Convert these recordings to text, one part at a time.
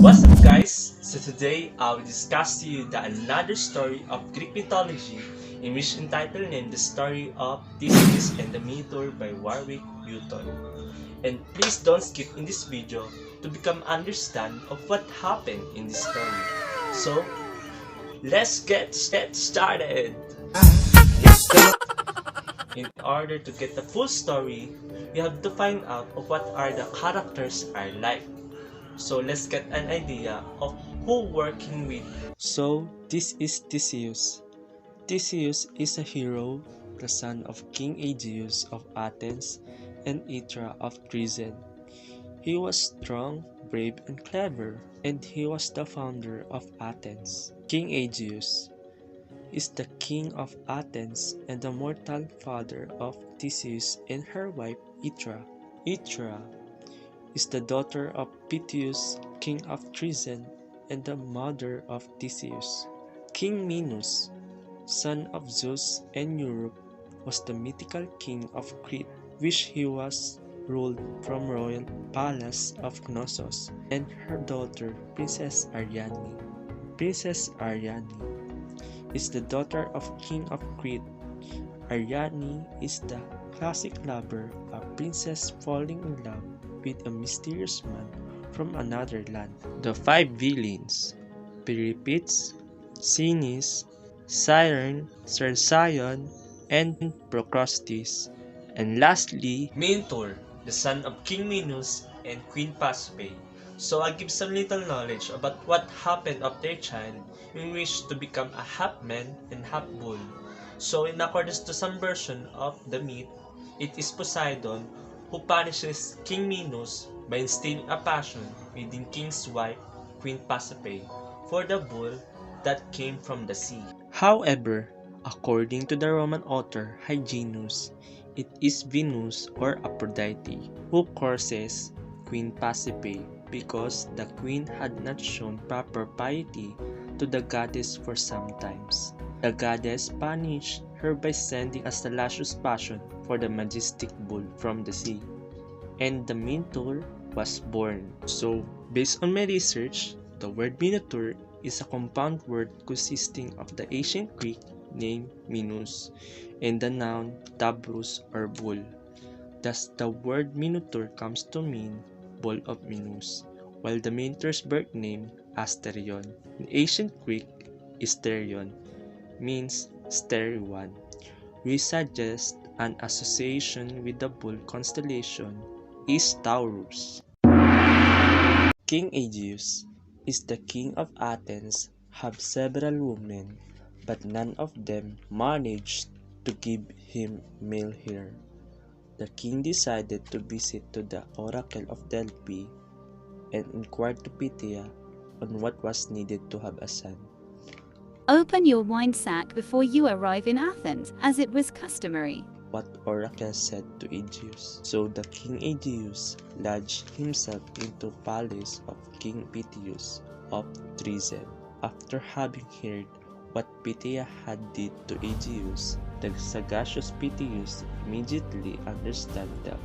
What's up guys? So today I will discuss to you another story of Greek mythology in which entitled named The Story of Theseus and the Minotaur by Warwick Newton. And please don't skip in this video to become understand of what happened in this story. So let's get started! In order to get the full story, you have to find out of what are the characters are like. So let's get an idea of who working with. So this is Theseus. Theseus is a hero, the son of King Aegeus of Athens and Itra of Treason. He was strong, brave, and clever, and he was the founder of Athens. King Aegeus is the king of Athens and the mortal father of Theseus and her wife Itra. Itra is the daughter of Pittheus, king of Treason, and the mother of Theseus. King Minos, son of Zeus and Europe, was the mythical king of Crete, which he was ruled from royal palace of Knossos, and her daughter Princess Ariadne. Princess Ariadne is the daughter of king of Crete. Ariadne is the classic lover, a princess falling in love with a mysterious man from another land. The five villains: Peripets, Sinis, Siren, Cercyon, and Procrustes. And lastly, Minotaur, the son of King Minos and Queen Pasiphae. So I give some little knowledge about what happened of their child in which to become a half man and half bull. So in accordance to some version of the myth, it is Poseidon who punishes King Minos by instilling a passion within King's wife, Queen Pasiphae, for the bull that came from the sea. However, according to the Roman author Hyginus, it is Venus or Aphrodite who curses Queen Pasiphae because the queen had not shown proper piety to the goddess for some times. The goddess punished her by sending a salacious passion for the majestic bull from the sea, and the Minotaur was born. So, based on my research, the word Minotaur is a compound word consisting of the ancient Greek name Minos and the noun Tabrus or bull. Thus, the word Minotaur comes to mean bull of Minos, while the Minotaur's birth name, Asterion, in ancient Greek, Asterion, means starry one. We suggest an association with the bull constellation is Taurus. King Aegeus is the king of Athens, have several women, but none of them managed to give him male heir. The king decided to visit to the oracle of Delphi and inquired to Pythia on what was needed to have a son. Open your wine sack before you arrive in Athens, as it was customary. What oracle said to Aegeus. So the king Aegeus lodged himself into palace of King Pittheus of Treason. After having heard what Pythia had did to Aegeus, the sagacious Pittheus immediately understood the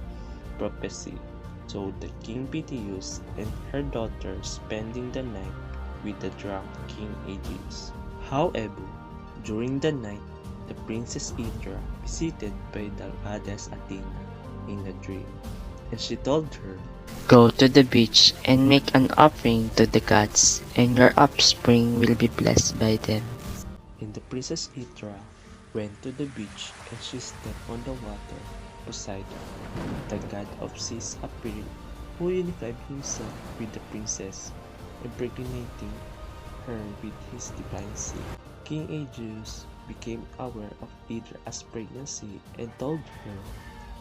prophecy. So the king Pittheus and her daughter spending the night with the drunk king Aegeus. However, during the night, the princess Itra visited by the goddess Athena in a dream, and she told her, Go to the beach and make an offering to the gods, and your offspring will be blessed by them. and the princess Itra went to the beach and she stepped on the water. Poseidon, the god of seas, appeared, who unified himself with the princess, impregnating her with his divine seed. King Aegeus became aware of Idra's pregnancy and told her,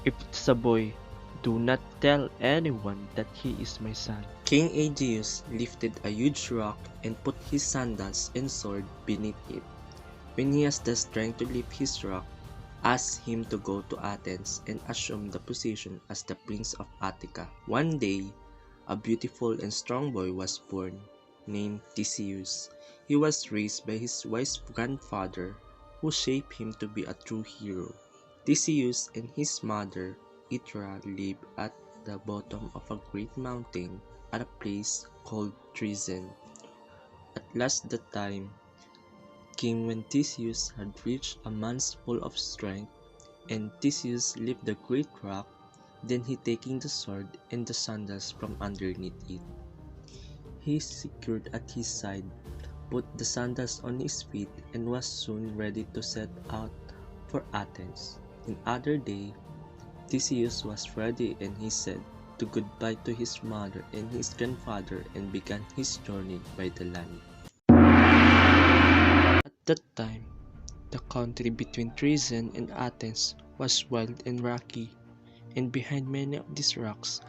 If it's a boy, do not tell anyone that he is my son. King Aegeus lifted a huge rock and put his sandals and sword beneath it. When he has the strength to lift his rock, asked him to go to Athens and assume the position as the Prince of Attica. One day, a beautiful and strong boy was born, named Theseus. He was raised by his wise grandfather, who shaped him to be a true hero. Theseus and his mother, Itra, lived at the bottom of a great mountain at a place called Treason. At last the time came when Theseus had reached a man's full of strength, and Theseus lifted the great rock. Then he taking the sword and the sandals from underneath it, he secured at his side, put the sandals on his feet, and was soon ready to set out for Athens. In other day, Theseus was ready, and he said to goodbye to his mother and his grandfather and began his journey by the land. At that time, the country between Treason and Athens was wild and rocky, and behind many of these rocks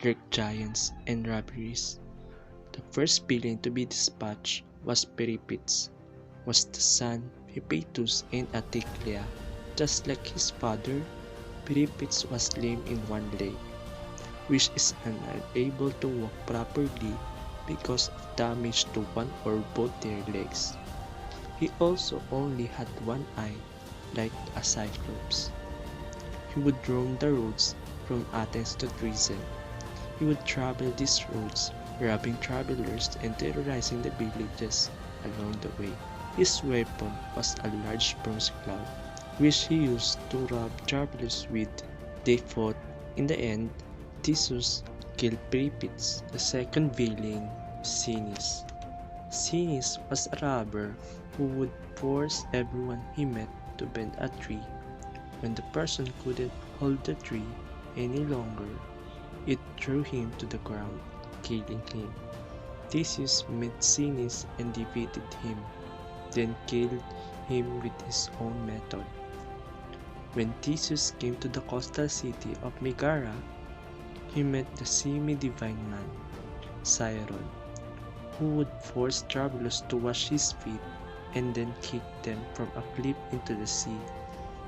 lurked giants and robberies. The first villain to be dispatched was Periphetes, was the son of Hippasus and Aticlea. Just like his father, Periphetes was lame in one leg, which is unable to walk properly because of damage to one or both their legs. He also only had one eye, like a cyclops. He would roam the roads from Athens to Treason. He would travel these roads, robbing travelers and terrorizing the villages along the way. His weapon was a large bronze club, which he used to rob travelers with. They fought. In the end, Theseus killed Periphetes. The second villain, Sinis. Sinis was a robber who would force everyone he met to bend a tree. When the person couldn't hold the tree any longer, it threw him to the ground, killing him. Theseus met Sinis and defeated him, then killed him with his own method. When Theseus came to the coastal city of Megara, he met the semi-divine man, Sciron, who would force travelers to wash his feet and then kick them from a cliff into the sea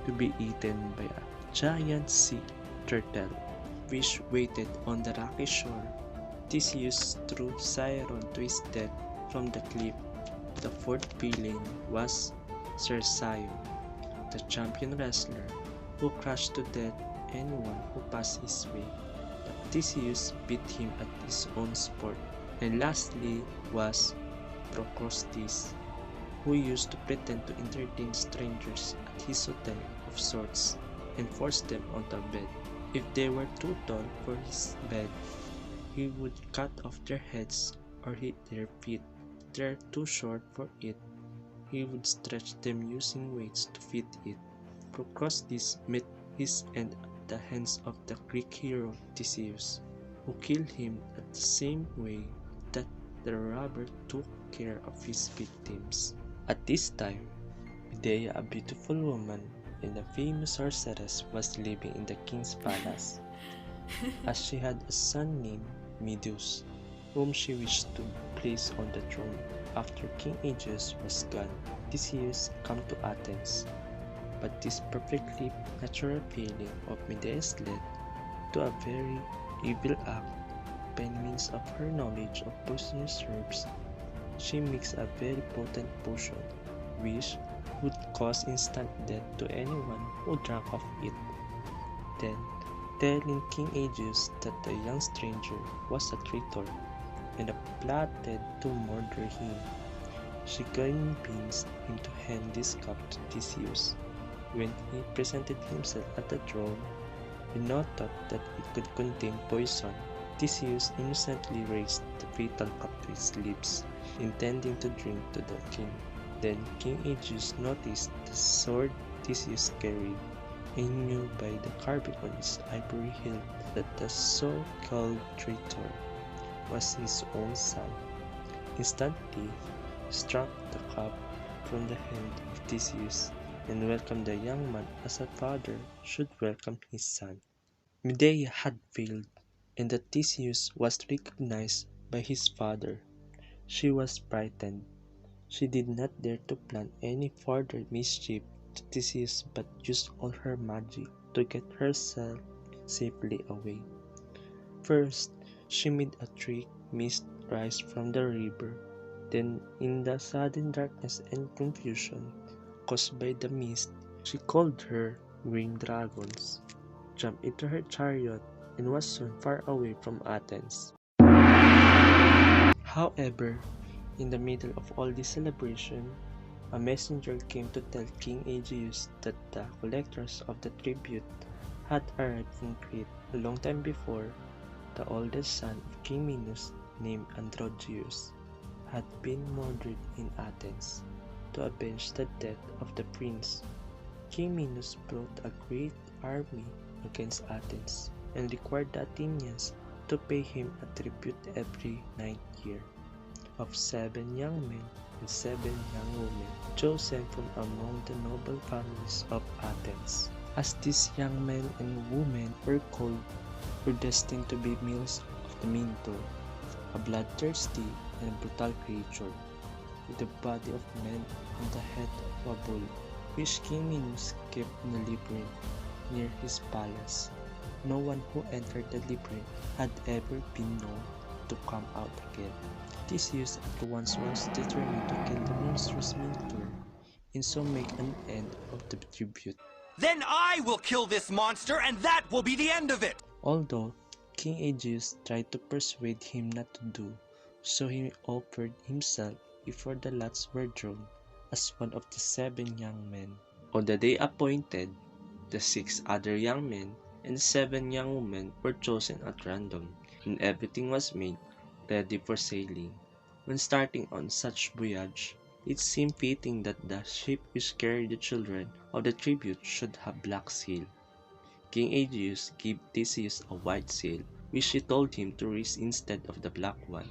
to be eaten by a giant sea turtle, which waited on the rocky shore. Theseus threw Sciron to his death from the cliff. The fourth villain was Circeio, the champion wrestler who crushed to death anyone who passed his way. But Theseus beat him at his own sport. And lastly was Procrustes, who used to pretend to entertain strangers at his hotel of sorts and force them onto a bed. If they were too tall for his bed, he would cut off their heads or hit their feet. If they're too short for it, he would stretch them using weights to fit it. Procrustes met his end at the hands of the Greek hero Theseus, who killed him at the same way that the robber took care of his victims. At this time, Medea, a beautiful woman and a famous sorceress, was living in the king's palace, as she had a son named Midas, whom she wished to place on the throne. After King Aegeus was gone, Theseus came to Athens, but this perfectly natural feeling of Medea's led to a very evil act. By means of her knowledge of poisonous herbs, she mixed a very potent potion, which would cause instant death to anyone who drank of it. Then, telling King Aegeus that the young stranger was a traitor and plotted to murder him, she convinced him to hand this cup to Theseus. When he presented himself at the throne, Minotaur thought that it could contain poison. Theseus innocently raised the fatal cup to his lips, intending to drink to the king. Then King Aegeus noticed the sword Theseus carried, and knew by the carving on its ivory hilt that the so-called traitor was his own son. Instantly, he struck the cup from the hand of Theseus and welcomed the young man as a father should welcome his son. Medea had failed, and that Theseus was recognized by his father. She was frightened. She did not dare to plan any further mischief to Theseus, but used all her magic to get herself safely away. First, she made a trick mist rise from the river. Then, in the sudden darkness and confusion caused by the mist, she called her green dragons, jumped into her chariot, and was soon far away from Athens. However, in the middle of all this celebration, a messenger came to tell King Aegeus that the collectors of the tribute had arrived in Crete a long time before. The oldest son of King Minos, named Androgeus, had been murdered in Athens. To avenge the death of the prince, King Minos brought a great army against Athens and required the Athenians to pay him a tribute every 9th year of 7 young men and 7 young women chosen from among the noble families of Athens. As these young men and women were called, were destined to be meals of the Minotaur, a bloodthirsty and brutal creature with the body of man and the head of a bull, which King Minos kept in a labyrinth near his palace. No one who entered the labyrinth had ever been known to come out again. Theseus at once was determined to kill the monstrous Minotaur and so make an end of the tribute. Then I will kill this monster, and that will be the end of it! Although King Aegeus tried to persuade him not to do so, he offered himself before the lots were drawn as one of the 7 young men. On the day appointed, the 6 other young men and 7 young women were chosen at random, and everything was made ready for sailing. When starting on such voyage, it seemed fitting that the ship which carried the children of the tribute should have black sail. King Aegeus gave Theseus a white sail, which he told him to raise instead of the black one.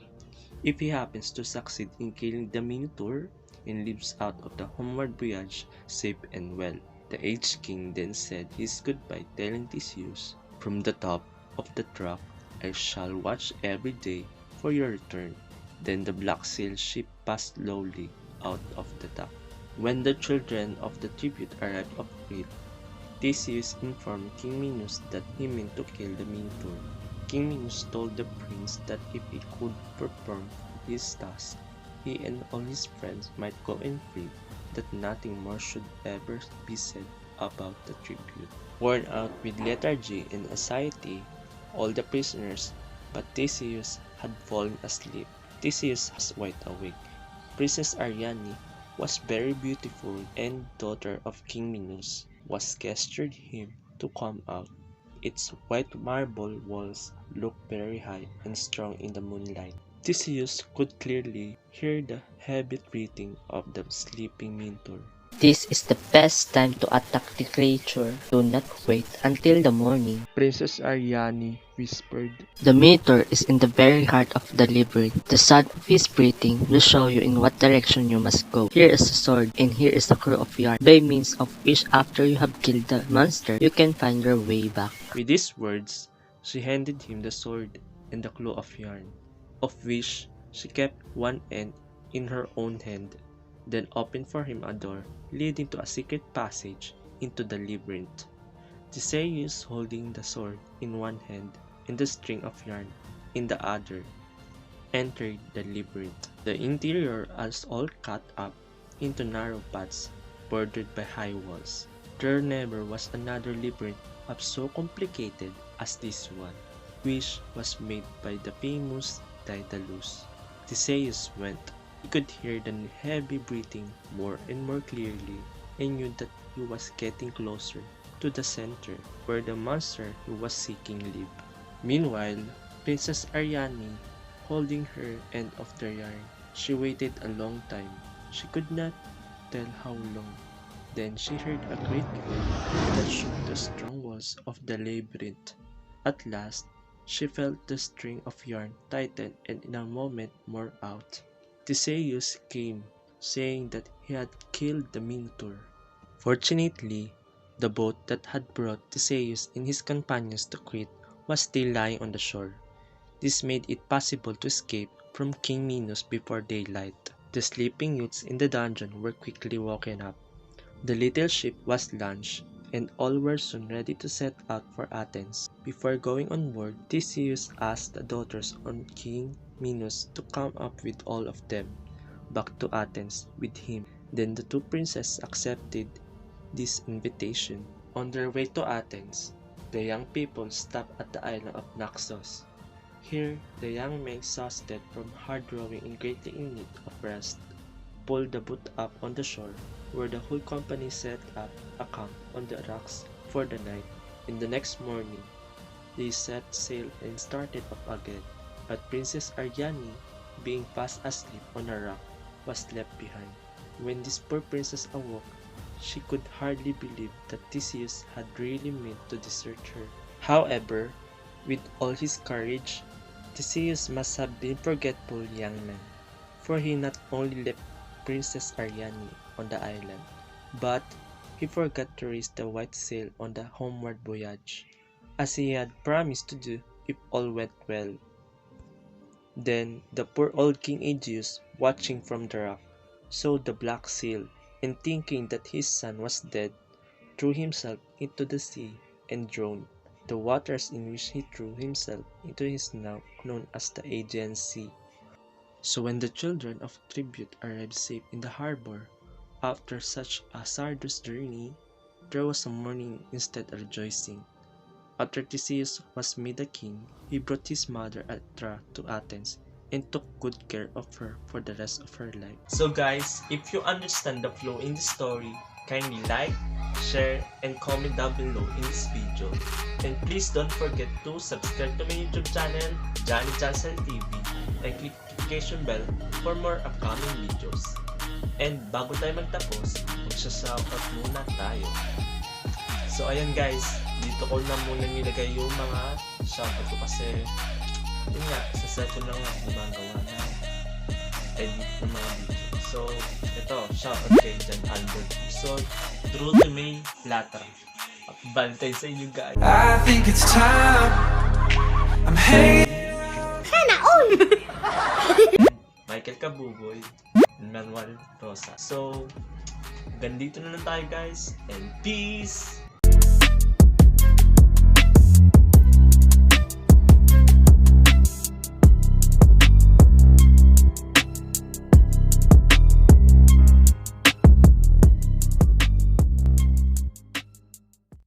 If he happens to succeed in killing the Minotaur and lives out of the homeward voyage safe and well. The aged king then said his goodbye, telling Theseus, "From the top of the rock I shall watch every day for your return." Then the black sail ship passed slowly out of the dock. When the children of the tribute arrived of Crete, Theseus informed King Minos that he meant to kill the Minotaur. King Minos told the prince that if he could perform his task, he and all his friends might go in free, that nothing more should ever be said about the tribute. Worn out with lethargy and anxiety, all the prisoners but Theseus had fallen asleep. Theseus was wide awake. Princess Ariadne was very beautiful, and daughter of King Minos was gestured him to come out. Its white marble walls looked very high and strong in the moonlight. Theseus could clearly hear the heavy breathing of the sleeping Minotaur. This is the best time to attack the creature. Do not wait until the morning. Princess Ariadne whispered. The Minotaur is in the very heart of the labyrinth. The sound of his breathing will show you in what direction you must go. Here is a sword, and here is a crew of yarn, by means of which after you have killed the monster, you can find your way back. With these words, she handed him the sword and the clue of yarn, of which she kept one end in her own hand, then opened for him a door leading to a secret passage into the labyrinth. Theseus, holding the sword in one hand and the string of yarn in the other, entered the labyrinth. The interior was all cut up into narrow paths bordered by high walls. There never was another labyrinth of so complicated as this one, which was made by the famous Daedalus. Theseus went. He could hear the heavy breathing more and more clearly, and knew that he was getting closer to the center where the monster he was seeking lived. Meanwhile, Princess Ariadne, holding her end of the yarn, she waited a long time. She could not tell how long. Then she heard a great roar that shook the strong walls of the labyrinth. At last, she felt the string of yarn tighten, and in a moment more out. Theseus came, saying that he had killed the Minotaur. Fortunately, the boat that had brought Theseus and his companions to Crete was still lying on the shore. This made it possible to escape from King Minos before daylight. The sleeping youths in the dungeon were quickly woken up. The little ship was launched, and all were soon ready to set out for Athens. Before going on board, Theseus asked the daughters of King Minos to come up with all of them back to Athens with him. Then the 2 princes accepted this invitation. On their way to Athens, the young people stopped at the island of Naxos. Here, the young men, exhausted from hard rowing and greatly in need of rest, pulled the boat up on the shore, where the whole company set up a camp on the rocks for the night. In the next morning, they set sail and started off again, but Princess Ariane, being fast asleep on a rock, was left behind. When this poor princess awoke, she could hardly believe that Theseus had really meant to desert her. However, with all his courage, Theseus must have been forgetful young man, for he not only left Princess Ariane on the island, but he forgot to raise the white sail on the homeward voyage, as he had promised to do if all went well. Then the poor old King Aegeus, watching from the rock, saw the black sail, and thinking that his son was dead, threw himself into the sea and drowned. The waters in which he threw himself into is now known as the Aegean Sea. So when the children of tribute arrived safe in the harbor, after such a hazardous journey, there was a mourning instead of rejoicing. After Theseus was made a king, he brought his mother Atra to Athens and took good care of her for the rest of her life. So guys, if you understand the flow in the story, kindly like, share, and comment down below in this video. And please don't forget to subscribe to my YouTube channel, JohnnyJanceLTV, and click notification bell for more upcoming videos. And bago tayo magtapos, magsha-shoutout muna tayo. So ayan guys, dito ko na muna nilagay yung mga shoutout ko kasi yun nga, sa cellphone lang nga gumagawa na edit ng mga video. So ito, shoutout kay John Albert So, True to May Platra. Bantay sa inyo guys. I think it's time. I'm hanging. Sana all! Michael Kabuboy and Manuel Rosa. So, ganito na lang tayo guys. And peace!